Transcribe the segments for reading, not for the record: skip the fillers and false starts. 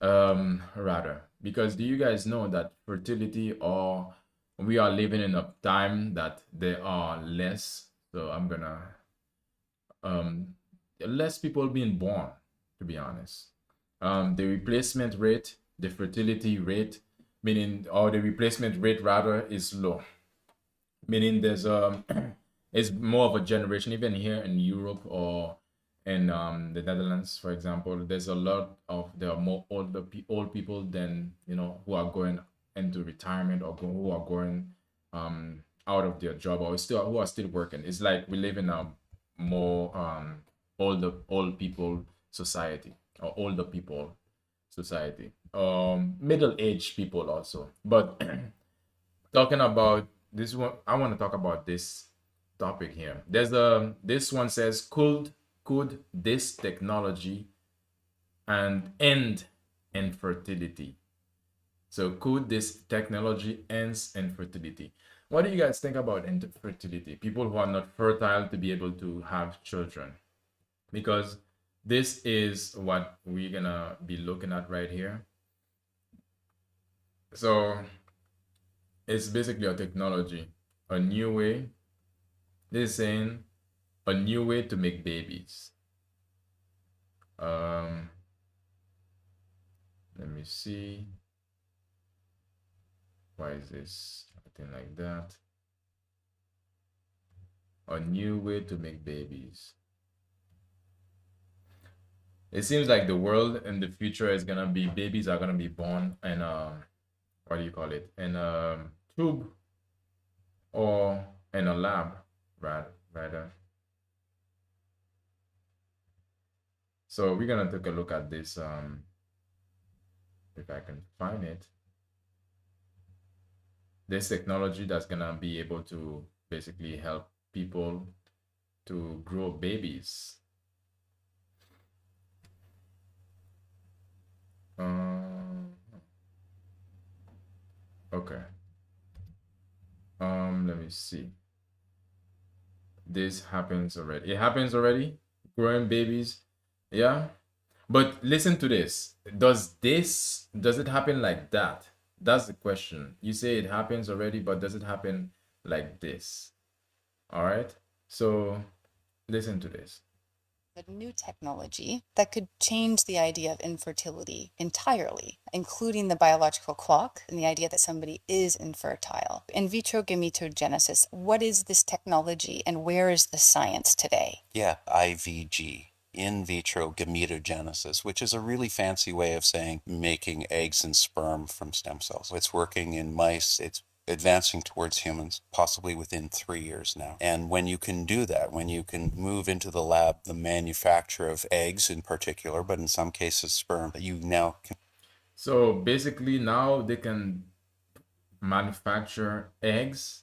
Rather, because do you guys know that fertility, or we are living in a time that there are less, so I'm gonna um less people being born, to be honest. The replacement rate, the fertility rate, meaning, or the replacement rate rather, is low, meaning there's it's more of a generation. Even here in Europe or in the Netherlands, for example, there's a lot of, there are more old people than, who are going into retirement, or who are going out of their job, or still who are still working. It's like we live in a more old people society, or older people society, middle-aged people also. But talking about this one, I want to talk about this topic here. There's a This one says, could this technology and end infertility? So could this technology ends infertility? What do you guys think about infertility? People who are not fertile to be able to have children, because this is what we're gonna be looking at right here. So it's basically a technology, a new way. This is saying a new way to make babies. Um, Let me see. Why is this acting like that? A new way to make babies. It seems like the world in the future is gonna be, babies are gonna be born in what do you call it? In a tube, or in a lab, rather. So we're gonna take a look at this. If I can find it, this technology that's gonna be able to basically help people to grow babies. Um, okay. Let me see. This happens already. It happens already. Growing babies. Yeah. But listen to this. Does it happen like that? That's the question. You say it happens already, but does it happen like this? All right. So listen to this. A new technology that could change the idea of infertility entirely, including the biological clock and the idea that somebody is infertile. In vitro gametogenesis, what is this technology and where is the science today? Yeah, IVG, in vitro gametogenesis, which is a really fancy way of saying making eggs and sperm from stem cells. It's working in mice. It's advancing towards humans, possibly within 3 years now. And when you can do that, when you can move into the lab the manufacture of eggs in particular, but in some cases sperm, you now can. So basically, now they can manufacture eggs,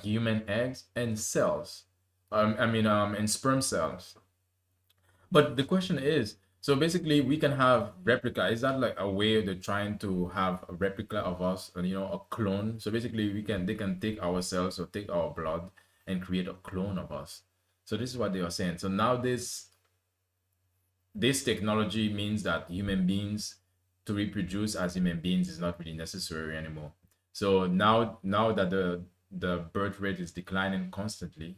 human eggs, and cells. And sperm cells. But the question is, so basically we can have replica. Is that like a way they're trying to have a replica of us, a clone? So basically they can take our cells or take our blood and create a clone of us. So this is what they are saying. So now this technology means that human beings, to reproduce as human beings, is not really necessary anymore. So now that the birth rate is declining constantly,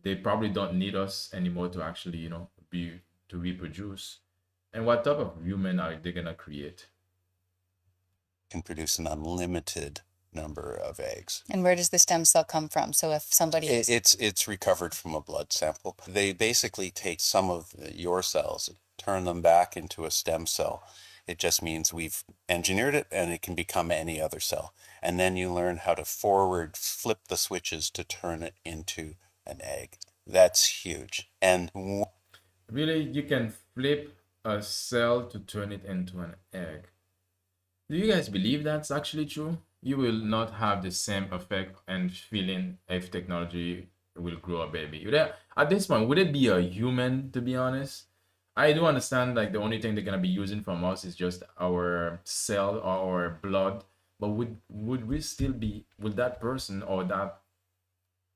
they probably don't need us anymore to actually, be to reproduce. And what type of human are they gonna create? Can produce an unlimited number of eggs. And where does the stem cell come from? So if somebody is It's recovered from a blood sample. They basically take some of your cells, turn them back into a stem cell. It just means we've engineered it and it can become any other cell. And then you learn how to forward flip the switches to turn it into an egg. That's huge. And Really, you can flip a cell to turn it into an egg. Do you guys believe that's actually true? You will not have the same effect and feeling if technology will grow a baby. At this point, would it be a human, to be honest? I do understand, like, the only thing they're gonna be using from us is just our cell or our blood, but would we still be, would that person or that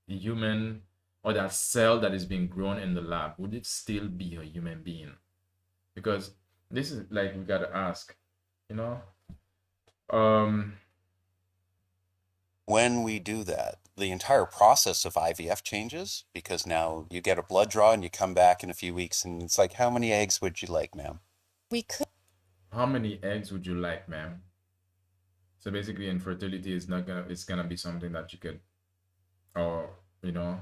human or that cell that is being grown in the lab, would it still be a human being? Because This is like we gotta ask, you know. Um, When we do that, the entire process of IVF changes because now you get a blood draw and you come back in a few weeks and it's like, how many eggs would you like, ma'am? We could how many eggs would you like, ma'am? So basically, infertility is not gonna. It's gonna be something that you could, or you know,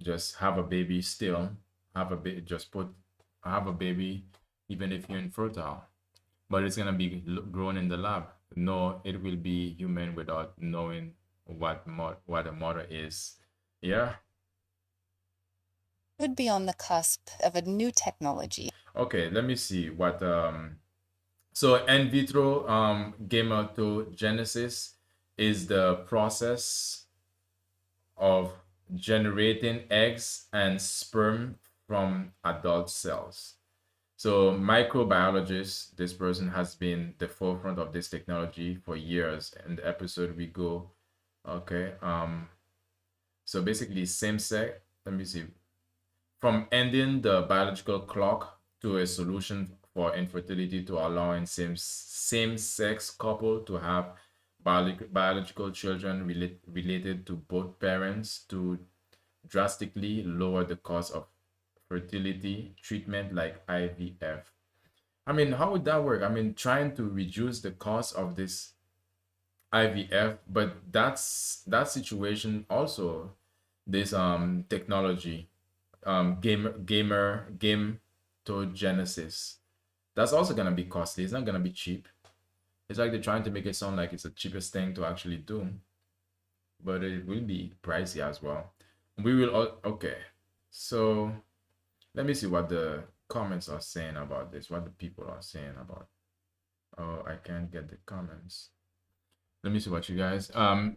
just have a baby still, have a baby, just put, have a baby, even if you're infertile. But it's gonna be grown in the lab. No, it will be human without knowing what a mother is. Yeah. be on the cusp of a new technology. Okay. Let me see what So in vitro gametogenesis is the process of generating eggs and sperm from adult cells. So microbiologist, this person has been the forefront of this technology for years. In the episode we go, okay. So basically same sex, let me see, from ending the biological clock to a solution for infertility to allowing same sex couple to have biological children related to both parents to drastically lower the cost of fertility treatment like IVF. I mean, how would that work? I mean, trying to reduce the cost of this IVF, but that situation also, this technology, game to Genesis, that's also gonna be costly. It's not gonna be cheap. It's like they're trying to make it sound like it's the cheapest thing to actually do, but it will be pricey as well. We will okay. So let me see what the comments are saying about this, what the people are saying about. Oh, I can't get the comments. Let me see what you guys.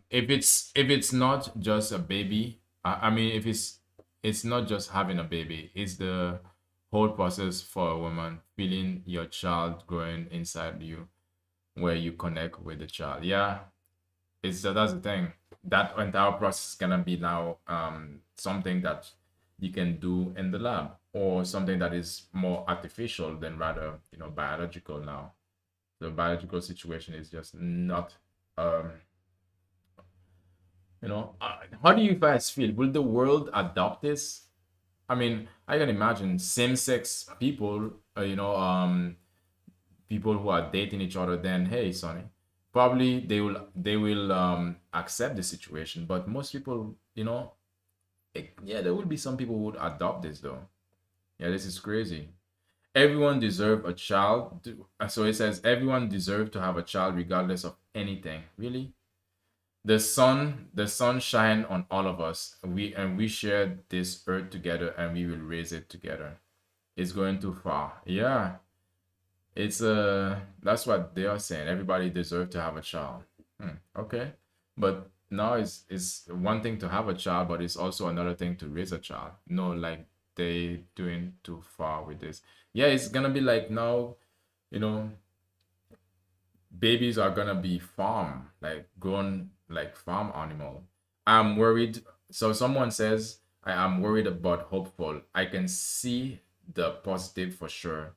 If it's not just a baby, I mean, if it's not just having a baby, it's the whole process for a woman feeling your child growing inside you, where you connect with the child. Yeah, it's that's the thing. That entire process is gonna be now something that you can do in the lab, or something that is more artificial than rather biological now. The biological situation is just not um how do you guys feel? Will the world adopt this? I mean, I can imagine same-sex people, people who are dating each other. Then, hey, Sonny, probably they will accept the situation. But most people, yeah, there will be some people who would adopt this though. Yeah, this is crazy. Everyone deserve a child. So it says everyone deserve to have a child regardless of anything. Really? The sun shine on all of us. We share this earth together, and we will raise it together. It's going too far. Yeah, it's that's what they are saying. Everybody deserve to have a child. Okay, but now it's one thing to have a child, but it's also another thing to raise a child. No, like they doing too far with this. Yeah, it's gonna be like now, you know, babies are gonna be farm, like grown like farm animal. I'm worried. So someone says I am worried but hopeful. I can see the positive for sure.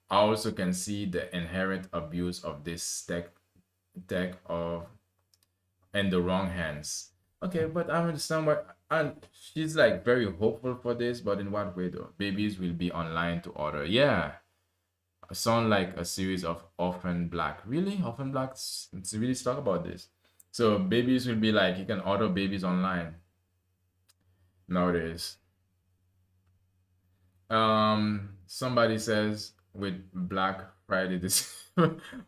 I also can see the inherent abuse of this tech of in the wrong hands. Okay, but I understand what, and she's like very hopeful for this, but in what way though? Babies will be online to order. Yeah, sound like a series of Orphan Black. Really? Orphan Black? It's really talk about this. So babies will be like, you can order babies online nowadays. Somebody says with Black Friday this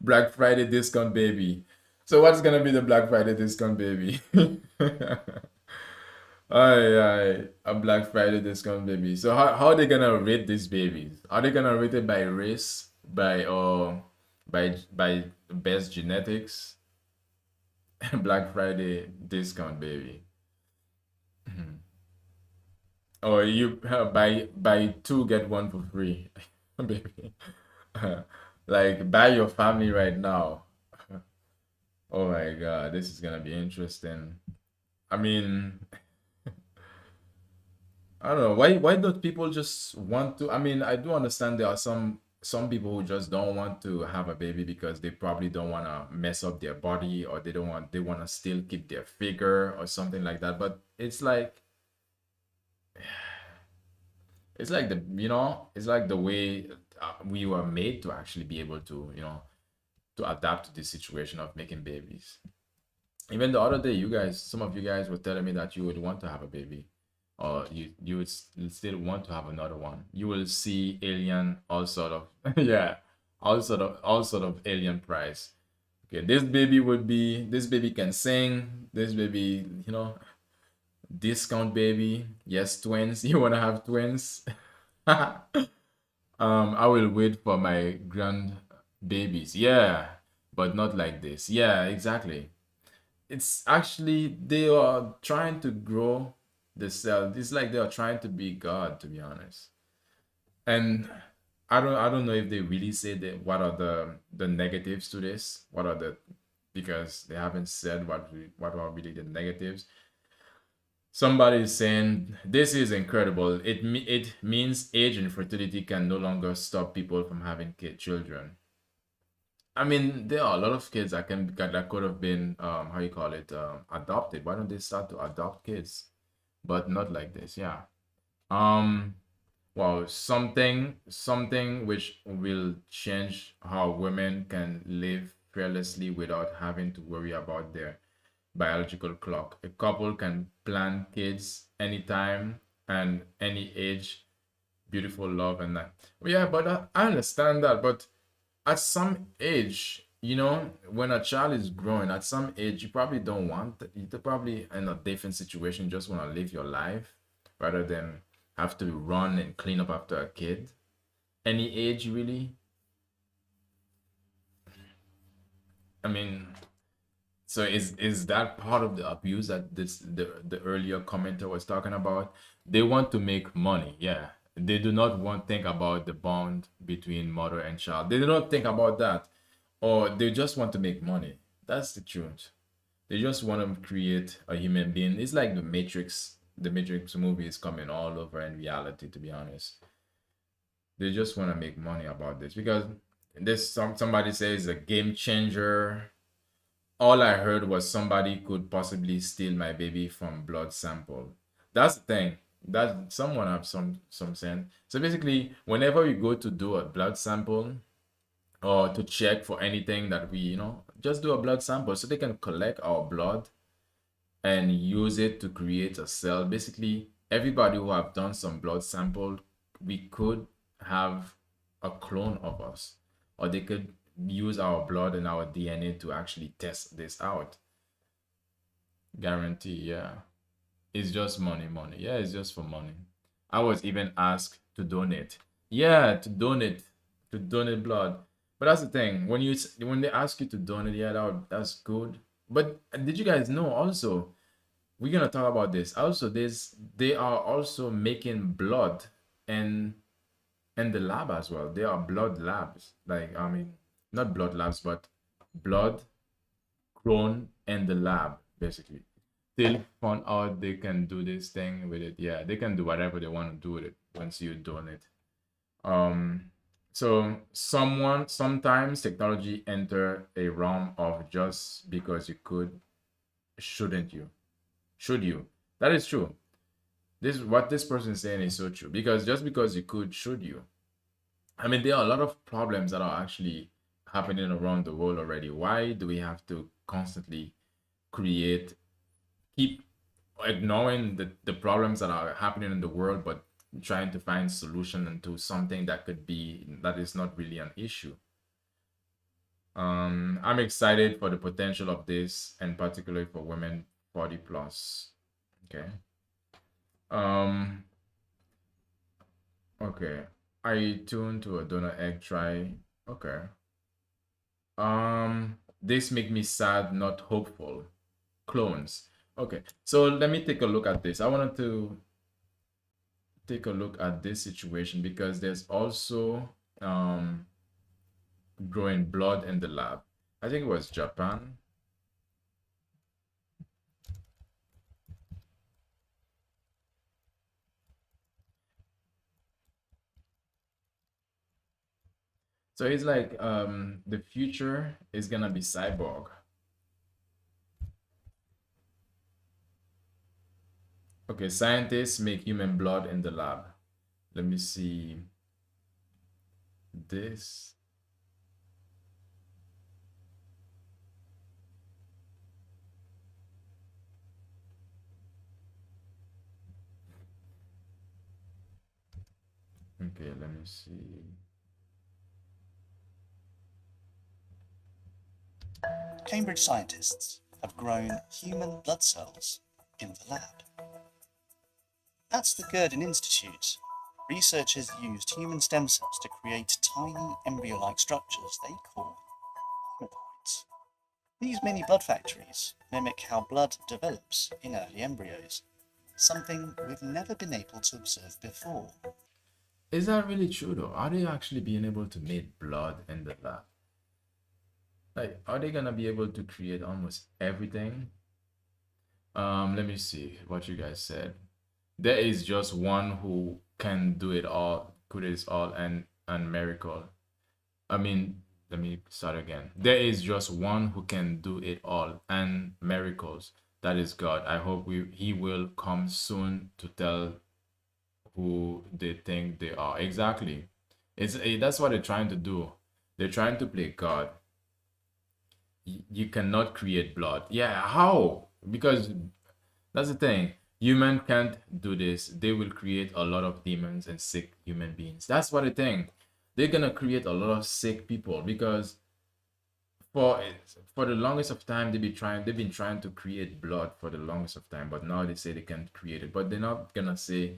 Black Friday discount baby. So what's gonna be the Black Friday discount baby? Aye, a Black Friday discount baby. So how are they gonna rate these babies? Are they gonna rate it by race, by best genetics? Black Friday discount baby. Or you buy two get one for free, baby. Like buy your family right now. Oh my God, this is gonna be interesting. I mean, I don't know why don't people just want to. I mean, I do understand there are some people who just don't want to have a baby because they probably don't want to mess up their body, or they want to still keep their figure or something like that. But it's like the it's like the way we were made to actually be able to to adapt to this situation of making babies. Even the other day, some of you guys were telling me that you would want to have a baby, or you would still want to have another one. You will see alien, all sort of yeah, all sort of alien price. Okay, this baby can sing. This baby, discount baby. Yes, twins. You wanna have twins? I will wait for my grand babies. Yeah, but not like this. Yeah, exactly. It's actually they are trying to grow the cell. It's like they are trying to be God, to be honest. And I don't know if they really say that what are the negatives to this. What are the because they haven't said what are really the negatives. Somebody is saying this is incredible. It means age and fertility can no longer stop people from having children. I mean, there are a lot of kids that could have been how you call it adopted. Why don't they start to adopt kids? But not like this, yeah. Um, well, something which will change how women can live fearlessly without having to worry about their biological clock. A couple can plan kids anytime and any age, beautiful love and that. Well, yeah, but I understand that. But at some age, when a child is growing, at some age, you probably don't want, you're probably in a different situation, just want to live your life rather than have to run and clean up after a kid. Any age, really. I mean, so is that part of the abuse that the earlier commenter was talking about? They want to make money, yeah. They do not want think about the bond between mother and child. They do not think about that, or they just want to make money. That's the truth. They just want to create a human being. It's like the Matrix. The Matrix movie is coming all over in reality. To be honest, they just want to make money about this because somebody says a game changer. All I heard was somebody could possibly steal my baby from blood sample. That's the thing. That someone have some sense. So basically, whenever we go to do a blood sample or to check for anything that we, just do a blood sample so they can collect our blood and use it to create a cell. Basically, everybody who have done some blood sample, we could have a clone of us, or they could use our blood and our DNA to actually test this out. Guarantee, yeah. It's just money, money. Yeah, it's just for money. I was even asked to donate. Yeah, to donate blood. But that's the thing. When they ask you to donate, yeah, that's good. But did you guys know also we're gonna talk about this. Also, they are also making blood and in the lab as well. There are blood labs. Like I mean, not blood labs, but blood grown in the lab, basically. Till found out they can do this thing with it. Yeah, they can do whatever they want to do with it once you donate. Um, so sometimes technology enter a realm of just because you could, shouldn't you? Should you? That is true. This what this person is saying is so true because just because you could, should you? I mean, there are a lot of problems that are actually happening around the world already. Why do we have to constantly create, keep ignoring the problems that are happening in the world, but trying to find solution into something that is not really an issue? I'm excited for the potential of this, and particularly for women 40 plus. Okay. Um, okay. I tuned to a donor egg try. Okay. This make me sad, not hopeful. Clones. Okay, so let me take a look at this. I wanted to take a look at this situation because there's also growing blood in the lab. I think it was Japan. So it's like the future is gonna be cyborg. Okay, scientists make human blood in the lab. Let me see this. Okay, let me see. Cambridge scientists have grown human blood cells in the lab. At the Gurdon Institute, researchers used human stem cells to create tiny embryo-like structures they call hematoids. These mini blood factories mimic how blood develops in early embryos, something we've never been able to observe before. Is that really true though? Are they actually being able to make blood in the lab? Like, are they gonna be able to create almost everything? Let me see what you guys said. There is just one who can do it all, could it all, and miracle. I mean, let me start again. There is just one who can do it all and miracles. That is God. I hope he will come soon to tell who they think they are. Exactly. That's what they're trying to do. They're trying to play God. You cannot create blood. Yeah, how? Because that's the thing. Human can't do this. They will create a lot of demons and sick human beings. That's what I think. They're gonna create a lot of sick people because for for the longest of time they've been trying to create blood for the longest of time, but now they say they can't create it. But they're not gonna say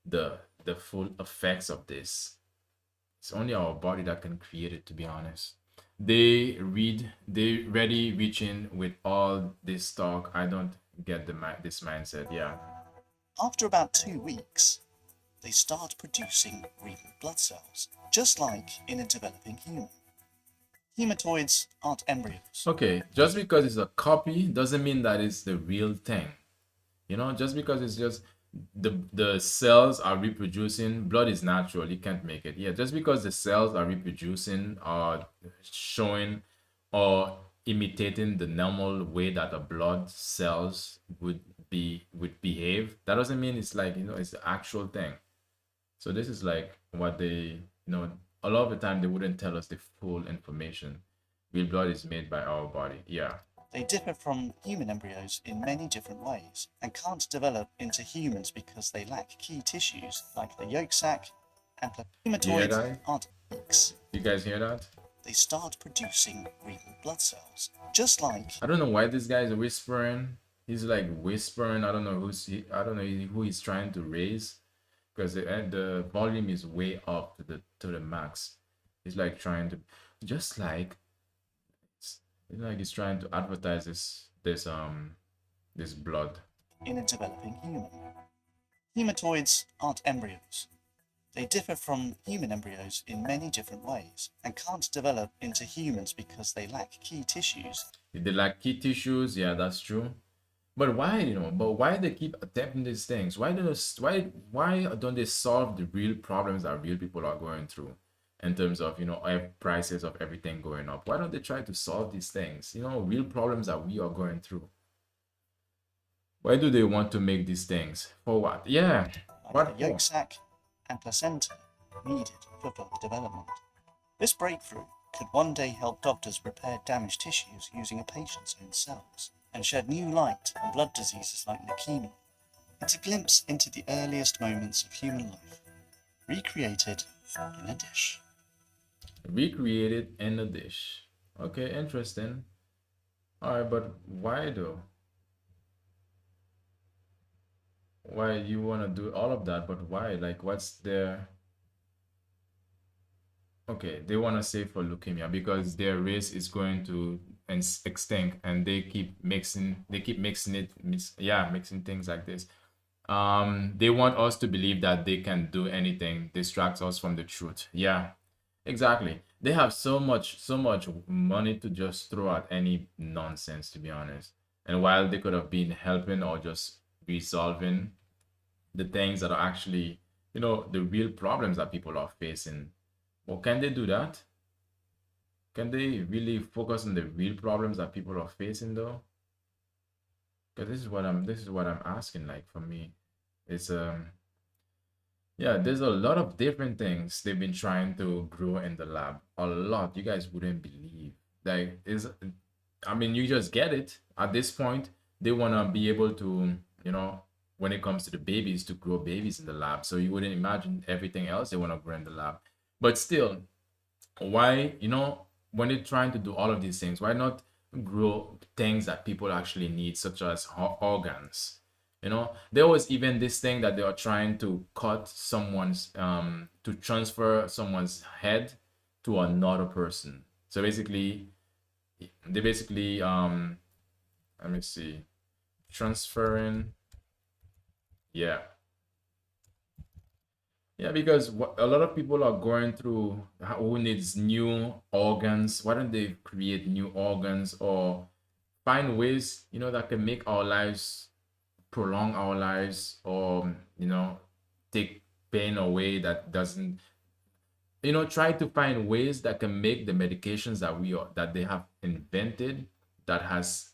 the full effects of this. It's only our body that can create it, to be honest. They ready reaching with all this talk. I don't get this mindset. Yeah. After about 2 weeks, they start producing real blood cells, just like in a developing human. Hematoids aren't embryos. Okay, just because it's a copy doesn't mean that it's the real thing. You know, just because it's just the cells are reproducing, blood is natural, you can't make it. Yeah, just because the cells are reproducing or showing or imitating the normal way that a blood cells would behave, that doesn't mean it's like, it's the actual thing. So this is like what they, a lot of the time they wouldn't tell us the full information. Real blood is made by our body. Yeah. They differ from human embryos in many different ways and can't develop into humans because they lack key tissues like the yolk sac and hematoids aren't eggs. You guys hear that? They start producing real blood cells, just like... I don't know why this guy is whispering. He's like whispering. I don't know I don't know who he's trying to raise, because the volume is way up to the max. He's like trying to, just like, it's like he's trying to advertise this blood. In a developing human. Hematoids aren't embryos. They differ from human embryos in many different ways and can't develop into humans because they lack key tissues. They lack key tissues, yeah, that's true. But why, but why they keep attempting these things? Why don't they solve the real problems that real people are going through in terms of, prices of everything going up? Why don't they try to solve these things? Real problems that we are going through. Why do they want to make these things? For what? Yeah. Like the yolk sac and placenta needed for further development. This breakthrough could one day help doctors repair damaged tissues using a patient's own cells and shed new light on blood diseases like leukemia. It's a glimpse into the earliest moments of human life, recreated in a dish. Recreated in a dish. Okay, interesting. Alright, but why though? Why you want to do all of that, but why? Like, what's their... Okay, they want to save for leukemia because their race is going to extinct, and they keep mixing things like this. They want us to believe that they can do anything, distract us from the truth. Yeah, exactly. They have so much money to just throw at any nonsense, to be honest. And while they could have been helping or just resolving the things that are actually, the real problems that people are facing, well, can they do that? Can they really focus on the real problems that people are facing though? Because this is what I'm asking. Like for me, it's yeah, there's a lot of different things they've been trying to grow in the lab. A lot. You guys wouldn't believe. Like is I mean, you just get it. At this point, they wanna be able to, when it comes to the babies, to grow babies in the lab. So you wouldn't imagine everything else they wanna grow in the lab. But still, why, when they're trying to do all of these things, why not grow things that people actually need, such as organs? There was even this thing that they are trying to cut someone's to transfer someone's head to another person. So basically, they basically let me see, transferring, yeah. Yeah, because a lot of people are going through, who needs new organs. Why don't they create new organs or find ways, that can make our lives, prolong our lives, or, take pain away, that doesn't, try to find ways that can make the medications that they have invented, that has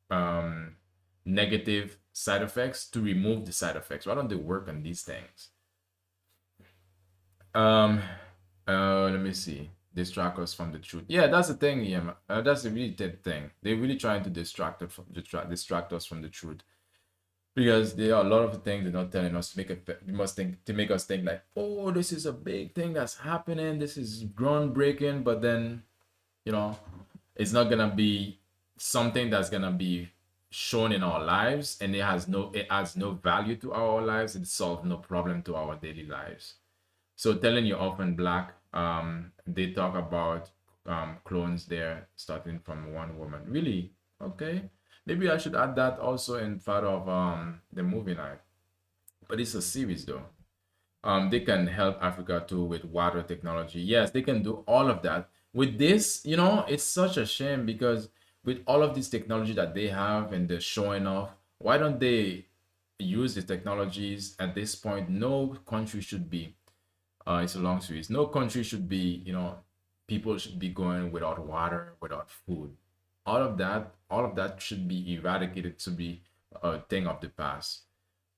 um negative side effects, to remove the side effects. Why don't they work on these things? Um, Let me see. Distract us from the truth. Yeah, that's the thing. Yeah, that's the really dead thing. They're really trying to distract us from the truth, because there are a lot of things they're not telling us to make it. We must think, to make us think like, oh, this is a big thing that's happening. This is groundbreaking, but then, you know, it's not gonna be something that's gonna be shown in our lives, and it adds no value to our lives. It solves no problem to our daily lives. So telling you orphan black, they talk about clones there, starting from one woman. Really? Okay. Maybe I should add that also in part of the movie night. But it's a series though. They can help Africa too with water technology. Yes, they can do all of that. With this, it's such a shame, because with all of this technology that they have and they're showing off, why don't they use the technologies at this point? No country should be, it's a long series. No country should be, people should be going without water, without food. All of that should be eradicated, to be a thing of the past.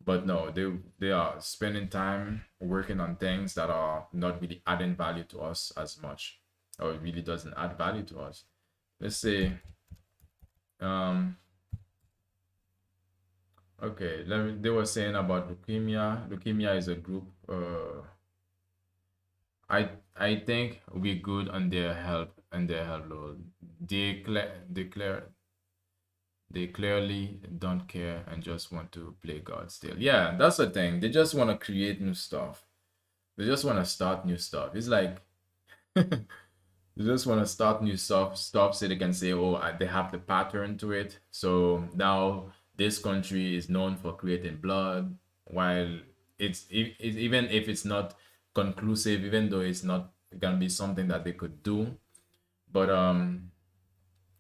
But no, they are spending time working on things that are not really adding value to us as much, or it really doesn't add value to us. Let's say, um, okay, they were saying about leukemia. Leukemia is a group. I think we're good on their help and their help, Lord. They clearly don't care and just want to play God still. Yeah, that's the thing. They just want to create new stuff. They just want to start new stuff. It's like they just want to start new stuff so they can say, oh, they have the pattern to it. So now this country is known for creating blood, while even if it's not conclusive, even though it's not gonna be something that they could do, but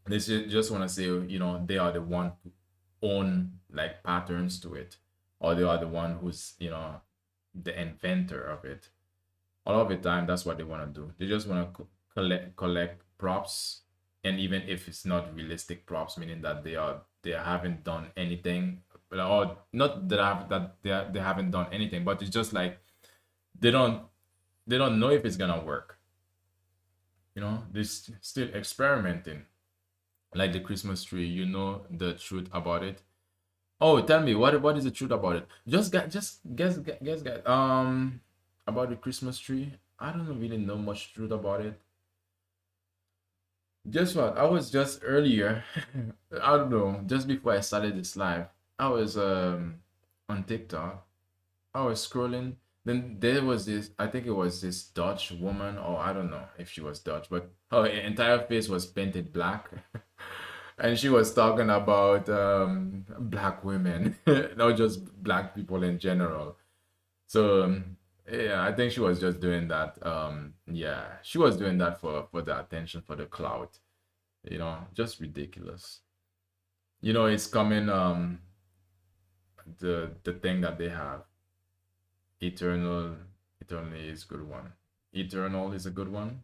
they just want to say, they are the one who own like patterns to it, or they are the one who's, the inventor of it. All of the time, that's what they want to do. They just want to collect props, and even if it's not realistic props, meaning that they haven't done anything, or not they haven't done anything, but it's just like they don't know if it's gonna work. They're still experimenting. Like the Christmas tree, the truth about it. Oh, tell me, what is the truth about it? Just guess, guys. About the Christmas tree, I don't really know much truth about it. Guess what? I was just earlier, I don't know, just before I started this live, I was on TikTok. I was scrolling. Then there was this, I think it was this Dutch woman, or I don't know if she was Dutch, but her entire face was painted black. And she was talking about black women, not just black people in general. So yeah, I think she was just doing that. Yeah, she was doing that for the attention, for the clout. Just ridiculous. It's coming. The thing that they have, eternal, eternally is a good one. Eternal is a good one.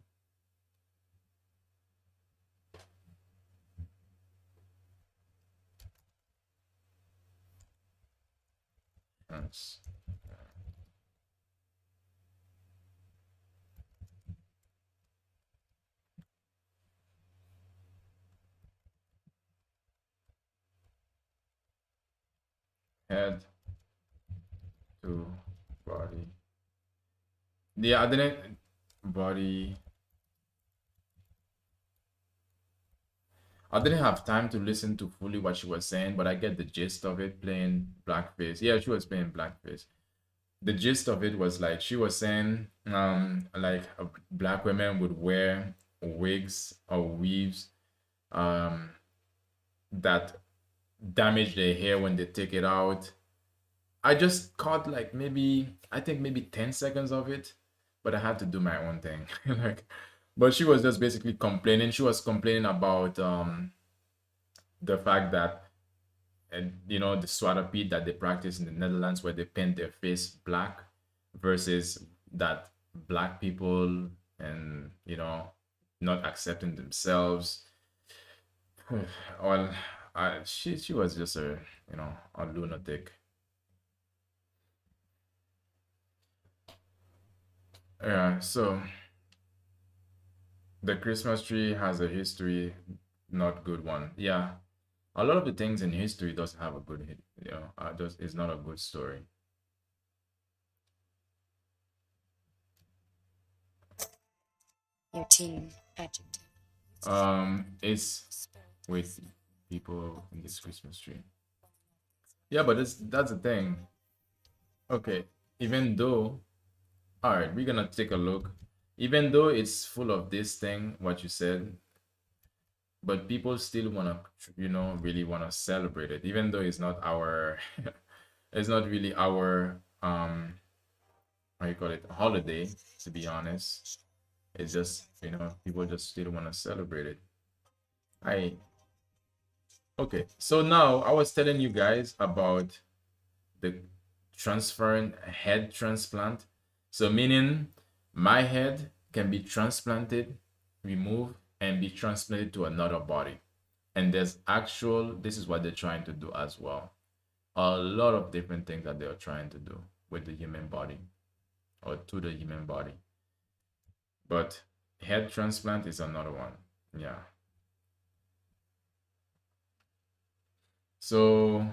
Trans- Head to body. Yeah, I didn't body. I didn't have time to listen to fully what she was saying, but I get the gist of it playing blackface. Yeah, she was playing blackface. The gist of it was like she was saying like black women would wear wigs or weaves um that damage their hair when they take it out. I just caught like maybe I think maybe 10 seconds of it, but I had to do my own thing. Like but she was just basically complaining. She was complaining about the fact that and you know the Zwarte Piet that they practice in the Netherlands where they paint their face black versus that black people and you know not accepting themselves. Well, she was just a you know a lunatic. Yeah, so the Christmas tree has a history, not good one. Yeah, a lot of the things in history doesn't have a good, you know, just it's not a good story. Your team adjective. It's with people in this Christmas tree. Yeah, but that's the thing. Okay, even though, all right, we're gonna take a look. Even though it's full of this thing, what you said, but people still wanna, you know, really wanna celebrate it, even though it's not our, it's not really our, how you call it, holiday, to be honest. It's just, you know, people just still wanna celebrate it. I, okay, so now I was telling you guys about the transferring head transplant. So meaning my head can be transplanted, removed, and be transplanted to another body. And there's actual, this is what they're trying to do as well. A lot of different things that they're trying to do with the human body or to the human body. But head transplant is another one. Yeah. So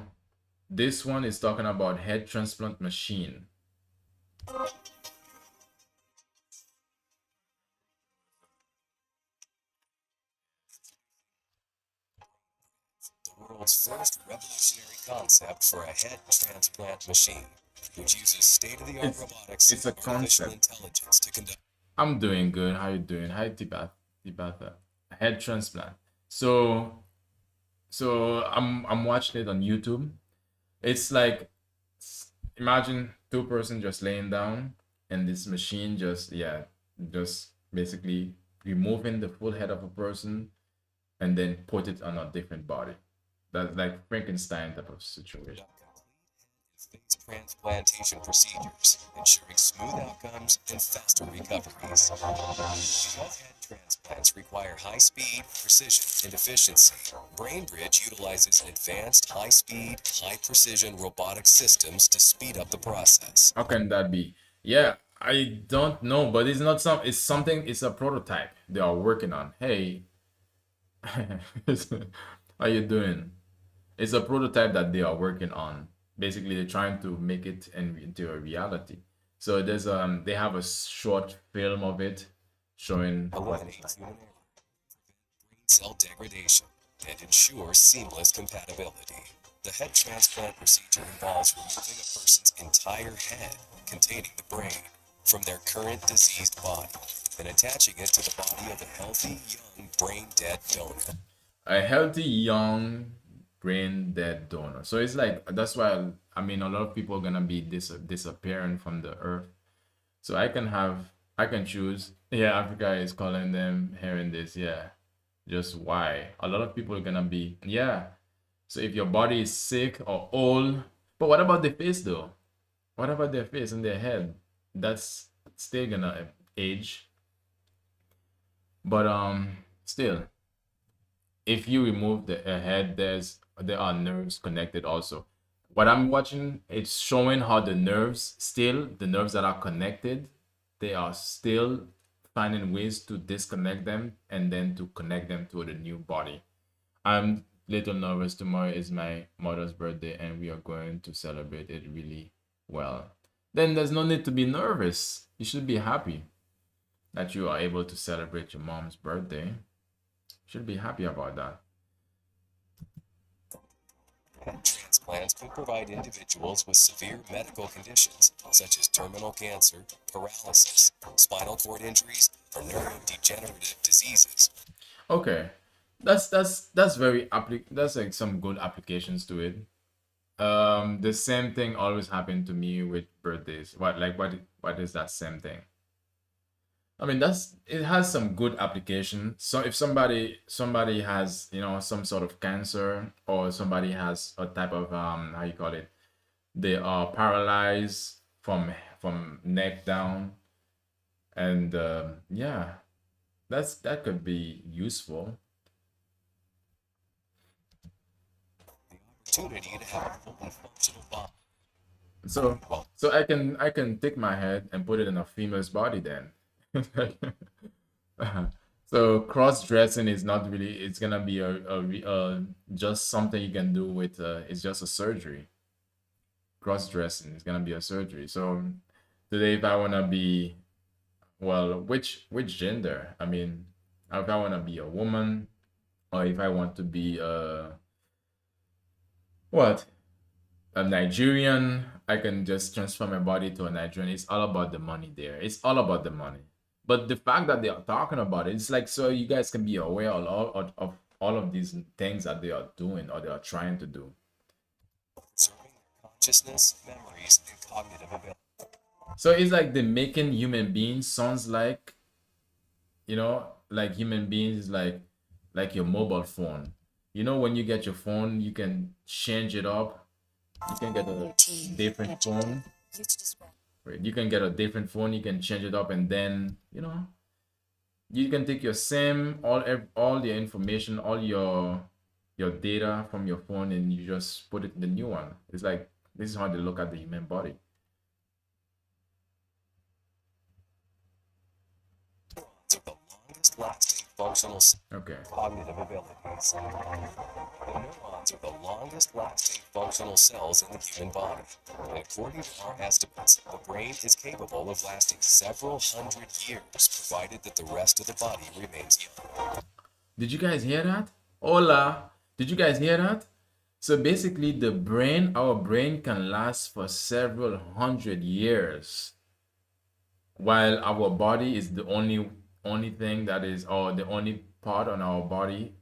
this one is talking about head transplant machine. The world's first revolutionary concept for a head transplant machine, which uses state-of-the-art It's robotics it's a and artificial concept. intelligence to conduct. I'm doing good. How you doing? Hi, Tibatha. Head transplant. So I'm watching it on YouTube. It's like imagine two-person just laying down and this machine just yeah just basically removing the full head of a person and then put it on a different body. That's like Frankenstein type of situation. Face transplantation procedures, ensuring smooth outcomes and faster recoveries. Because head transplants require high speed, precision, and efficiency, BrainBridge utilizes advanced high speed, high precision robotic systems to speed up the process. How can that be? Yeah, I don't know, but it's not some. It's something. It's a prototype they are working on. Hey, how you doing? It's a prototype that they are working on. Basically, they're trying to make it into a reality. So there's they have a short film of it showing what it's Eliminates like. human error, prevent brain cell degradation, and ensure seamless compatibility. The head transplant procedure involves removing a person's entire head containing the brain from their current diseased body and attaching it to the body of a healthy, young, brain dead donor. A healthy young brain dead donor. So it's like that's why I mean a lot of people are gonna be disappearing from the earth. So I can choose. Yeah, Africa is calling them hearing this. Yeah, just why a lot of people are gonna be yeah. So if your body is sick or old, but what about the face though? What about their face and their head? That's still gonna age. But still, if you remove the head, there are nerves connected also. what I'm watching, it's showing how the nerves still, the nerves that are connected, they are still finding ways to disconnect them and then to connect them to the new body. I'm little nervous. Tomorrow is my mother's birthday and we are going to celebrate it really well. Then there's no need to be nervous. You should be happy that you are able to celebrate your mom's birthday. You should be happy about that. Transplants could provide individuals with severe medical conditions such as terminal cancer, paralysis, spinal cord injuries, or neurodegenerative diseases. Okay. That's very that's like some good applications to it. The same thing always happened to me with birthdays. What is that same thing? I mean, that's it has some good application. So if somebody has, some sort of cancer, or somebody has a type of how you call it, they are paralyzed from neck down, and yeah, that could be useful. The opportunity to have a full and functional body. So Well, so I can take my head and put it in a female's body then. So cross dressing is not really. It's gonna be just something you can do with. It's just a surgery. Cross dressing is gonna be a surgery. So today, if I wanna be, well, which gender? I mean, if I wanna be a woman, or if I want to be what, a Nigerian, I can just transfer my body to a Nigerian. It's all about the money there. It's all about the money. But the fact that they are talking about it, it's like so you guys can be aware of all of these things that they are doing or they are trying to do. preserving their consciousness, memories, and cognitive ability. So it's like the making human beings sounds like, like human beings, like your mobile phone. When you get your phone, you can change it up. You can get a different phone. Right? You can get a different phone. You can change it up, and then you can take your SIM, all the information, all your data from your phone, and you just put it in the new one. It's like this is how they look at the human body. Neurons are the longest lasting functional Okay. cognitive abilities. The neurons are the longest lasting functional cells in the human body. And according to our estimates, the brain is capable of lasting several hundred years, provided that the rest of the body remains young. Did you guys hear that? Hola. Did you guys hear that? So basically, our brain can last for several hundred years, while our body is the only thing that is, or the only part on our body,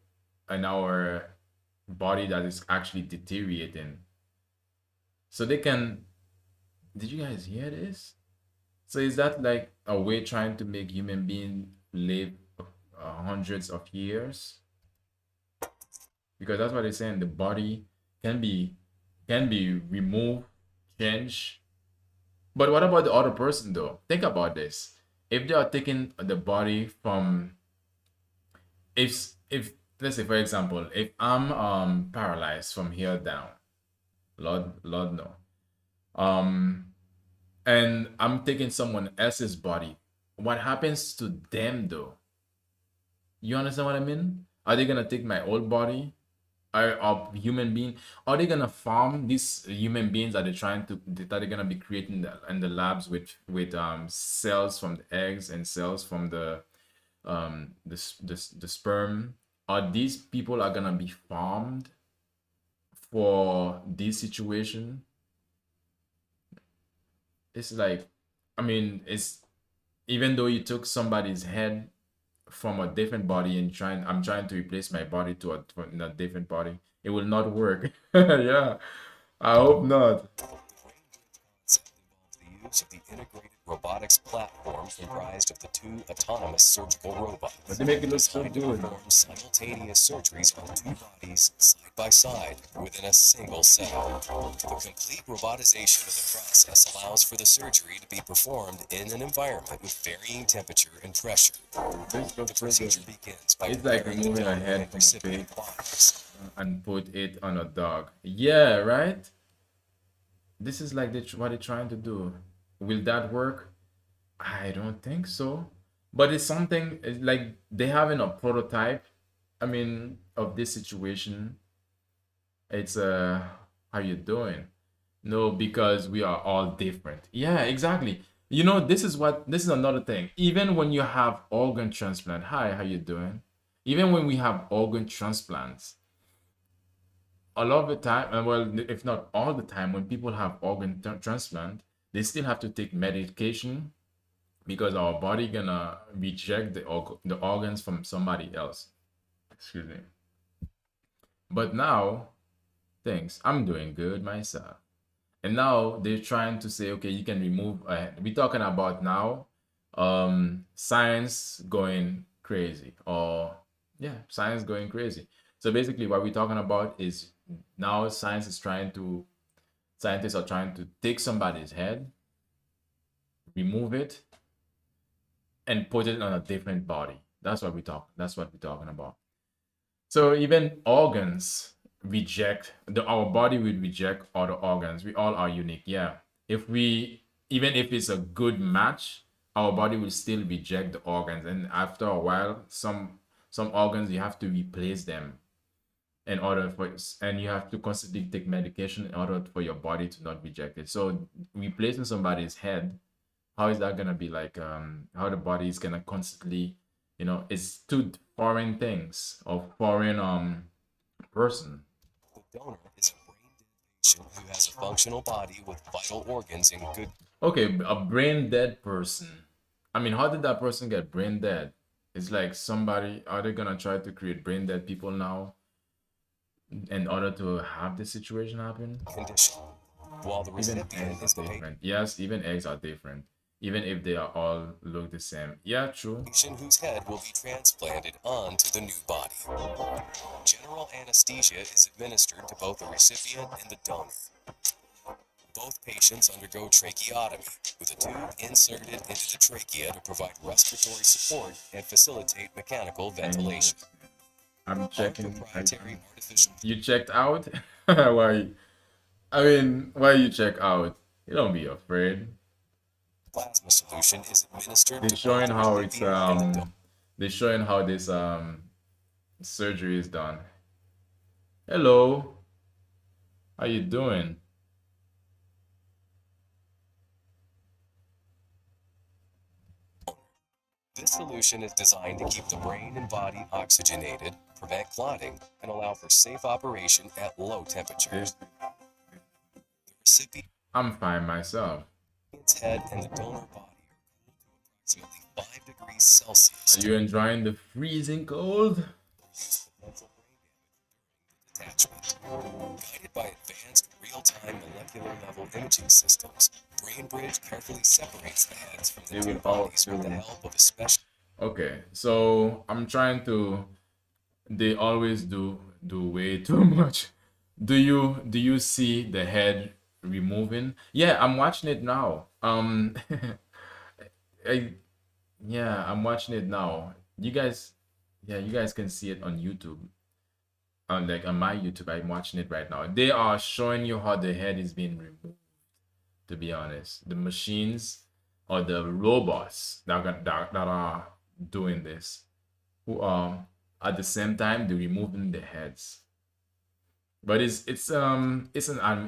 and our body that is actually deteriorating. So they can. Did you guys hear this? So is that like a way trying to make human beings live hundreds of years? Because that's what they're saying. The body can be removed, changed. But what about the other person though? Think about this. If they are taking the body from, if let's say for example, if I'm paralyzed from here down, Lord no. Um and I'm taking someone else's body. What happens to them though? You understand what I mean? Are they gonna take my old body? Are human being? Are they gonna farm these human beings that they're gonna be creating in the labs with cells from the eggs and cells from the sperm? Are these people are gonna be farmed for this situation? It's like, I mean, it's even though you took somebody's head from a different body and I'm trying to replace my body in a different body, it will not work. Yeah, I hope not. Concept involves the use of the integrated robotics platform comprised of the two autonomous surgical robots. But they make it look so designed to good. perform simultaneous surgeries on two bodies side by side within a single cell. The complete robotization of the process allows for the surgery to be performed in an environment with varying temperature and pressure. This The looks so procedure good. begins by It's like preparing the removing a donor head and from a recipient pig bodies. and put it on a dog. Yeah, right? this is like what they're trying to do. Will that work? I don't think so. But it's something like they having a prototype. I mean, of this situation. It's how you doing? No, because we are all different. Yeah, exactly. You know, this is another thing. Even when you have organ transplant, hi, how you doing? Even when we have organ transplants, a lot of the time, and well, if not all the time, when people have organ transplant, they still have to take medication because our body gonna reject the organs from somebody else. Excuse me. But now, thanks. I'm doing good myself. And now they're trying to say, okay, you can remove. We're talking about now, science going crazy, or yeah, science going crazy. So basically, what we're talking about is now scientists are trying to take somebody's head, remove it, and put it on a different body. That's what we talk. That's what we're talking about. So even organs reject our body will reject other organs. We all are unique. Yeah. If we even if it's a good match, our body will still reject the organs. And after a while, some organs you have to replace them in order for and you have to constantly take medication in order for your body to not reject it. So replacing somebody's head, how is that gonna be like how the body is gonna constantly, it's two foreign things or foreign person. The donor is a brain dead patient who has a functional body with vital organs in good. Okay, a brain dead person. I mean, how did that person get brain dead? It's like somebody, are they gonna try to create brain dead people now in order to have this situation happen? Condition, while the Even recipient eggs is are the different. Yes, even eggs are different. Even if they are all look the same. Yeah, true. patient whose head will be transplanted onto the new body. General anesthesia is administered to both the recipient and the donor. Both patients undergo tracheotomy, with a tube inserted into the trachea to provide respiratory support and facilitate mechanical ventilation. I'm Our checking. proprietary artificial You checked out? Why? I mean, why you check out? You don't be afraid. plasma solution is administered They're to both showing the how it's recipient and the donor. they're showing how this surgery is done. Hello, how you doing? This solution is designed to keep the brain and body oxygenated, prevent clotting, and allow for safe operation at low temperatures. The recipient's I'm fine myself. head and the donor body are cooled to approximately 5 degrees Celsius Are to you enjoying the freezing cold? reduce potential brain damage during the detachment. Guided by advanced real-time molecular level imaging systems, BrainBridge carefully separates the heads from the They two will all bodies with the help of a special. Okay, so I'm trying to. They always do way too much. Do you see the head removing? Yeah, I'm watching it now. I, yeah, I'm watching it now. Yeah, you guys can see it on YouTube. On like on my YouTube, I'm watching it right now. They are showing you how the head is being removed. To be honest, the machines or the robots that are doing this, who are at the same time they're removing the heads. But it's an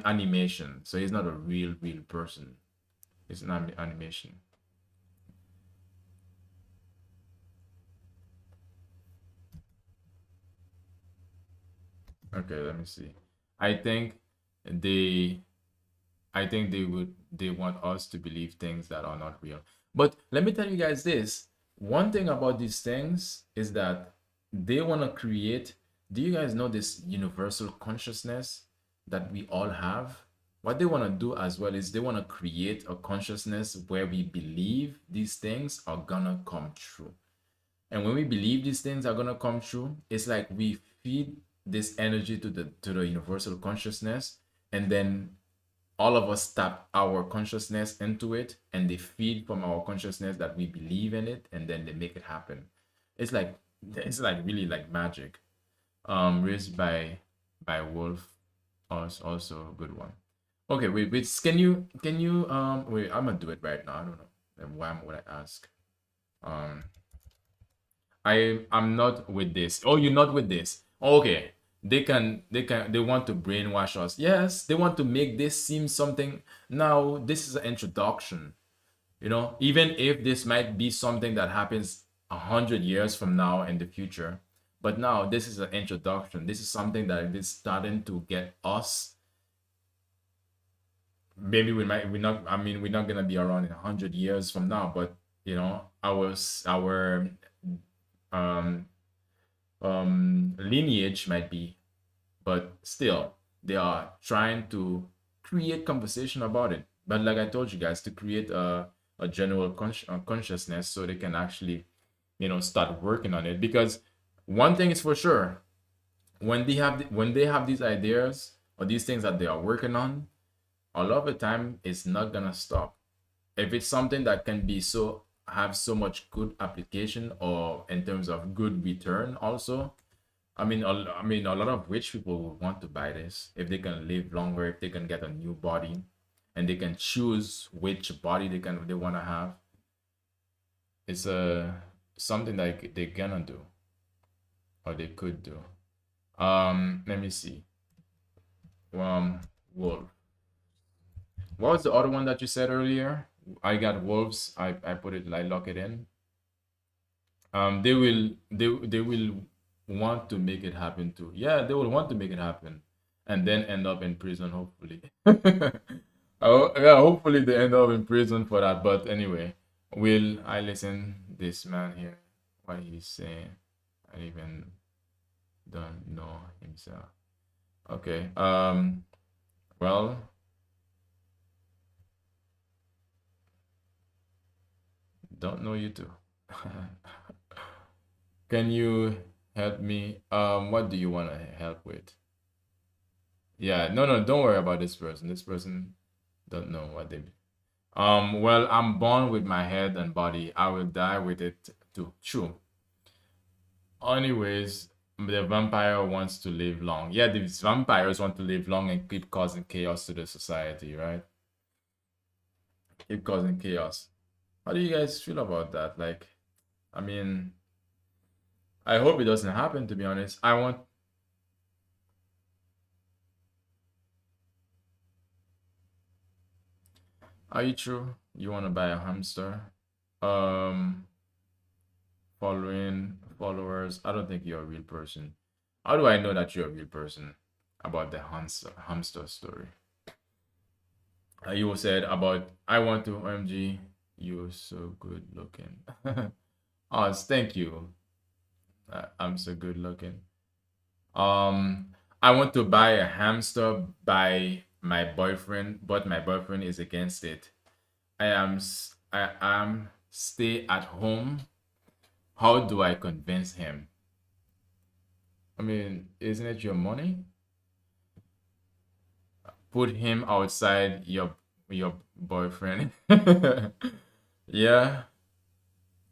animation, so he's not a real person. It's an animation. Okay, let me see. I think they they want us to believe things that are not real. But let me tell you guys this. One thing about these things is that they want to create, do you guys know this universal consciousness that we all have? What they want to do as well is they want to create a consciousness where we believe these things are gonna come true. And when we believe these things are gonna come true, it's like we feed this energy to the universal consciousness, and then all of us tap our consciousness into it, and they feed from our consciousness that we believe in it, and then they make it happen. It's like really like magic. Raised by Wolf, also a good one. Okay, wait. Can you wait? I'm gonna do it right now. I don't know. And why would I ask? Um, I'm not with this. Oh, you're not with this. Okay. They want to brainwash us. Yes, they want to make this seem something. Now, this is an introduction. Even if this might be something that happens 100 years from now in the future, but now this is an introduction. This is something that is starting to get us. Maybe we're not. I mean, we're not gonna be around in 100 years from now, but our um lineage might be, but still they are trying to create conversation about it. But like I told you guys, to create a general consciousness, so they can actually start working on it. Because one thing is for sure, when they have these ideas or these things that they are working on, a lot of the time it's not gonna stop. If it's something that can be have so much good application, or in terms of good return also, I mean, a lot of rich people will want to buy this if they can live longer, if they can get a new body, and they can choose which body they want to have. It's something that they're gonna do, or they could do. Let me see. Wolf. What was the other one that you said earlier? I got wolves. I put it. I lock it in. They will want to make it happen too. Yeah, they will want to make it happen, and then end up in prison, hopefully. Oh yeah, hopefully they end up in prison for that. But anyway, will I listen this man here? What he's saying? I even don't know himself. Okay. Well, don't know you too. Can you help me? What do you want to help with? Yeah, no, don't worry about this person. This person don't know what they. Well, I'm born with my head and body. I will die with it too. True. Anyways, the vampire wants to live long. Yeah, these vampires want to live long and keep causing chaos to the society, right? Keep causing chaos. How do you guys feel about that? Like, I mean, I hope it doesn't happen, to be honest. I want. Are you true? You want to buy a hamster? Um, Following followers. I don't think you're a real person. How do I know that you're a real person? About the hamster story. You said about I want to OMG. You're so good looking. Oh, thank you. I'm so good looking. Um, I want to buy a hamster by my boyfriend, but my boyfriend is against it. I am stay at home. How do I convince him? I mean, isn't it your money? Put him outside your boyfriend. Yeah.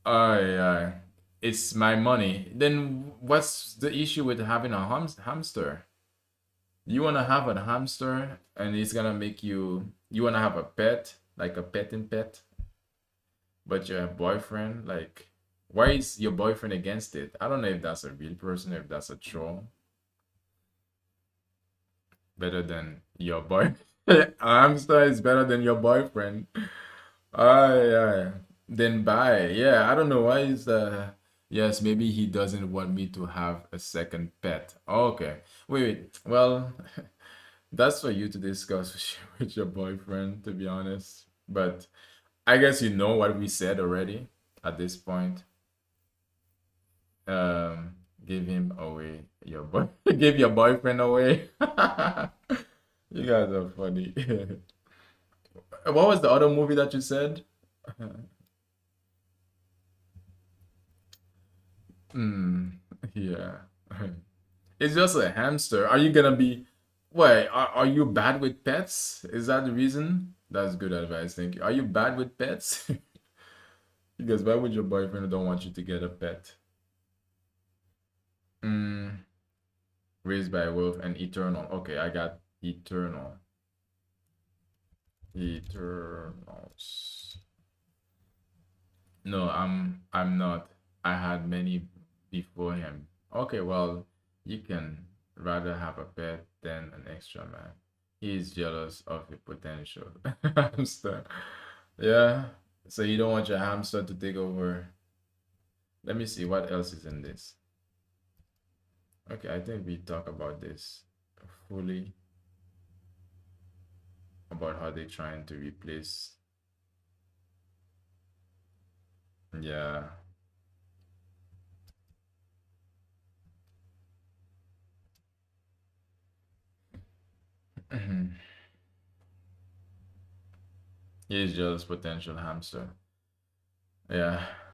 Oh yeah. It's my money. Then what's the issue with having a hamster? You wanna have a hamster and it's gonna make you wanna have a pet, like a petting pet, but your boyfriend, like, why is your boyfriend against it? I don't know if that's a real person, if that's a troll. Better than your boy. A hamster is better than your boyfriend. Yeah. Then bye. Yeah, I don't know why is the. Yes, maybe he doesn't want me to have a second pet. Okay. Wait. Well, that's for you to discuss with your boyfriend, to be honest. But I guess you know what we said already at this point. Give him away. Your boy, give your boyfriend away. You guys are funny. What was the other movie that you said? Hmm. Yeah. It's just a hamster. Are you gonna be? Wait, are you bad with pets? Is that the reason? That's good advice. Thank you. Are you bad with pets? Because why would your boyfriend don't want you to get a pet? Hmm. Raised by a wolf and eternal. Okay, I got eternal. Eternals. No, I'm not. I had many before him. Okay, well, you can rather have a pet than an extra man. He is jealous of your potential hamster. Yeah. So you don't want your hamster to take over. Let me see what else is in this. Okay, I think we talk about this fully about how they're trying to replace. Yeah. He is jealous potential hamster. Yeah.